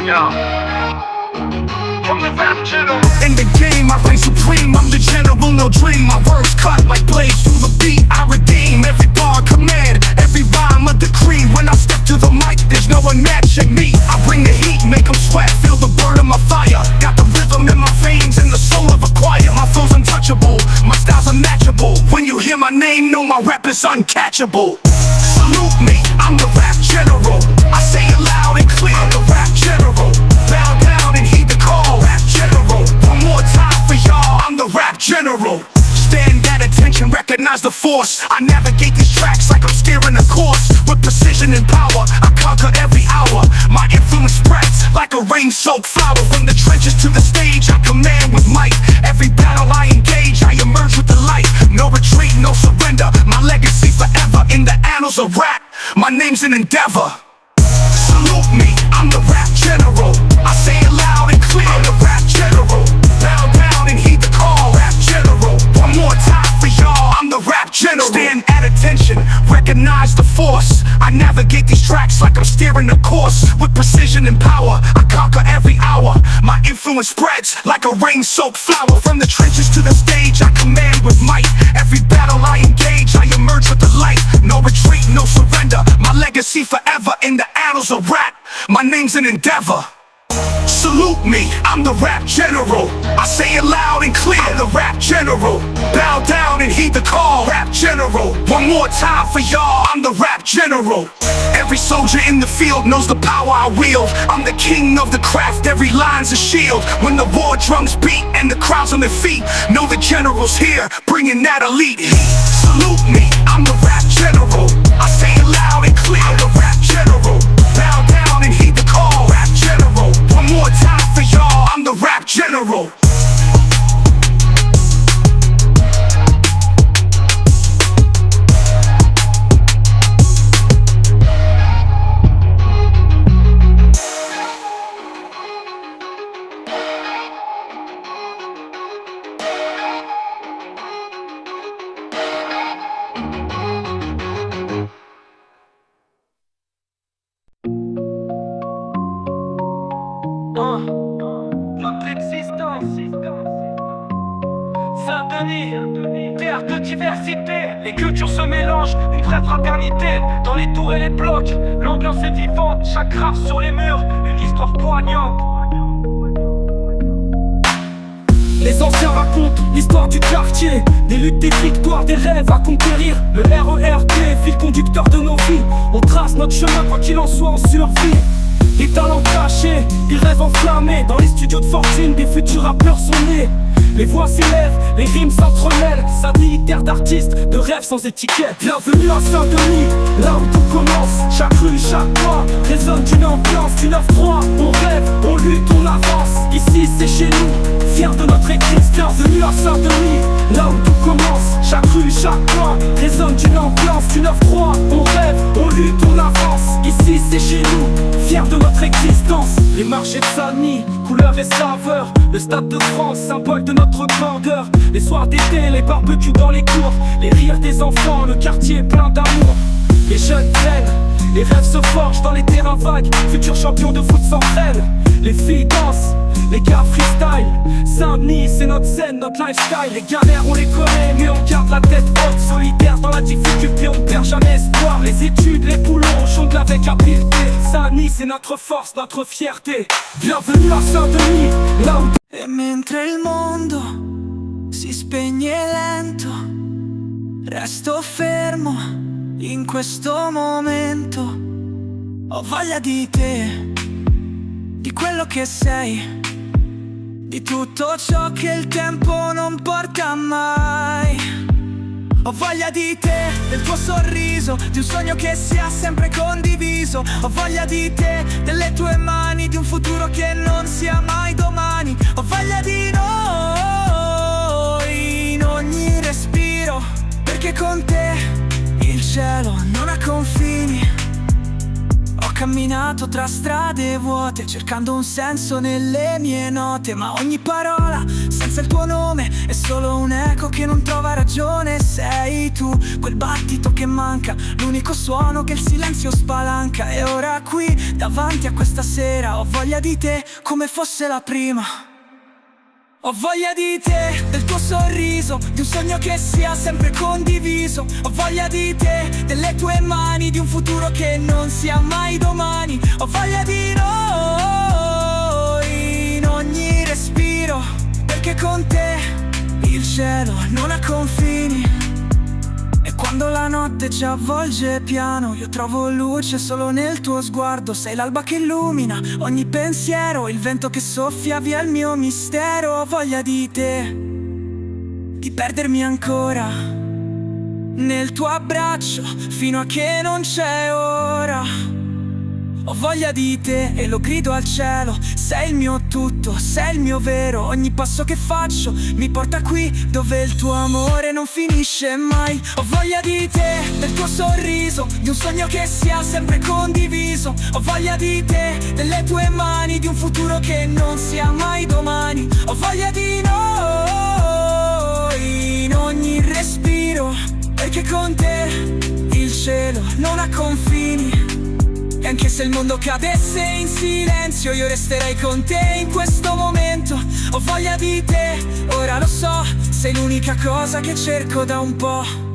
In the game, I reign supreme. I'm the general, no dream. My words cut like blades through the beat. I redeem every bar, command every rhyme, a decree. When I step to the mic, there's no one matching me. I bring the heat, make them sweat, feel the burn of my fire. Got the rhythm in my veins and the soul of a choir. My flow's untouchable, my style's unmatchable. When you hear my name, know my rap is uncatchable. Salute me, I'm the rap general. I say it loud and clear, I'm the rap general. Bow down and heed the call, rap general. One more time for y'all, I'm the rap general. Stand at attention, recognize the force. I navigate these tracks like I'm steering a course. With precision and power, I conquer every hour. My influence spreads like a rain-soaked flower. From the trenches to the stage, I command with might. Every battle I engage, I emerge with the light. No retreat, no surrender, my legacy forever. In the annals of rap, my name's an endeavor. Salute me, I'm the rap general. I say it loud and clear, I'm the rap general. Bow down and heed the call, rap general. One more time for y'all, I'm the rap general. Stand at attention, recognize the force. I navigate these tracks like I'm steering a course. With precision and power, I conquer every hour. My influence spreads like a rain-soaked flower. From the trenches to the stage, I command with might. Every battle I engage, I emerge with the light. No retreat, no surrender, my legacy forever. In the annals of rap, my name's an endeavor. Salute me, I'm the rap general. I say it loud and clear, I'm the rap general. Bow down and heed the call, rap general. One more time for y'all, I'm the rap general. Every soldier in the field knows the power I wield. I'm the king of the craft, every line's a shield. When the war drums beat and the crowd's on their feet, know the general's here, bringing that elite heat. Salute me, I'm the rap general. I say it loud and clear, I'm the rap general. Bow down and heed the call, rap general. One more time for y'all, I'm the rap general. Notre existence, Saint-Denis, terre de diversité. Les cultures se mélangent, une vraie fraternité. Dans les tours et les blocs, l'ambiance est vivante. Chaque graphe sur les murs, une histoire poignante. Les anciens racontent l'histoire du quartier, des luttes, des victoires, des rêves à conquérir. Le RERD, fil conducteur de nos vies. On trace notre chemin, quoi qu'il en soit, on survit. Les talents cachés, des rêves enflammés. Dans les studios de fortune, des futurs rappeurs sont nés. Les voix s'élèvent, les rimes s'entremêlent. Satellitaire d'artistes, de rêves sans étiquette. Bienvenue à Saint-Denis, là où tout commence. Chaque rue, chaque pas résonne d'une ambiance, d'une offre droit. On rêve, on lutte, on avance. Ici c'est chez nous, fiers de notre existence. Bienvenue à Saint-Denis, là où tout commence. Chaque rue, chaque pas résonne d'une ambiance, d'une offre droit. On rêve, on lutte, on avance. Ici c'est chez nous, fiers de notre existence. Les marchés de Saint-Denis, couleurs et saveurs. Le stade de France, symbole de notre grandeur. Les soirs d'été, les barbecues dans les cours. Les rires des enfants, le quartier plein d'amour. Les jeunes traînent, les rêves se forgent dans les terrains vagues. Futurs champions de foot s'entraînent. Les filles dansent, les gars freestyle. Saint-Denis, c'est notre scène, notre lifestyle. Les galères, on les connaît, mais on garde la tête haute. Solidaire dans la difficulté, on perd jamais espoir. Les études, les boulots, on jongle avec habileté. Saint-Denis, c'est notre force, notre fierté. Bienvenue à Saint-Denis, là où... E mentre il mondo si spegne lento, resto fermo in questo momento. Ho voglia di te, di quello che sei, di tutto ciò che il tempo non porta mai. Ho voglia di te, del tuo sorriso, di un sogno che sia sempre condiviso. Ho voglia di te, delle tue mani, di un futuro che non sia mai domani. Ho voglia di noi in ogni respiro, perché con te il cielo non ha confini. Ho camminato tra strade vuote, cercando un senso nelle mie note, ma ogni parola senza il tuo nome è solo un eco che non trova ragione. Sei tu, quel battito che manca, l'unico suono che il silenzio spalanca. E ora qui, davanti a questa sera, ho voglia di te come fosse la prima. Ho voglia di te, del tuo sorriso, di un sogno che sia sempre condiviso. Ho voglia di te, delle tue mani, di un futuro che non sia mai domani. Ho voglia di noi in ogni respiro, perché con te il cielo non ha confini. E quando la notte ci avvolge piano, io trovo luce solo nel tuo sguardo. Sei l'alba che illumina ogni pensiero, il vento che soffia via il mio mistero. Ho voglia di te, di perdermi ancora nel tuo abbraccio fino a che non c'è ora. Ho voglia di te e lo grido al cielo. Sei il mio tutto, sei il mio vero. Ogni passo che faccio mi porta qui dove il tuo amore non finisce mai. Ho voglia di te, del tuo sorriso, di un sogno che sia sempre condiviso. Ho voglia di te, delle tue mani, di un futuro che non sia mai domani. Ho voglia di noi in ogni respiro, perché con te il cielo non ha confini. E anche se il mondo cadesse in silenzio, io resterei con te in questo momento. Ho voglia di te, ora lo so, sei l'unica cosa che cerco da un po'.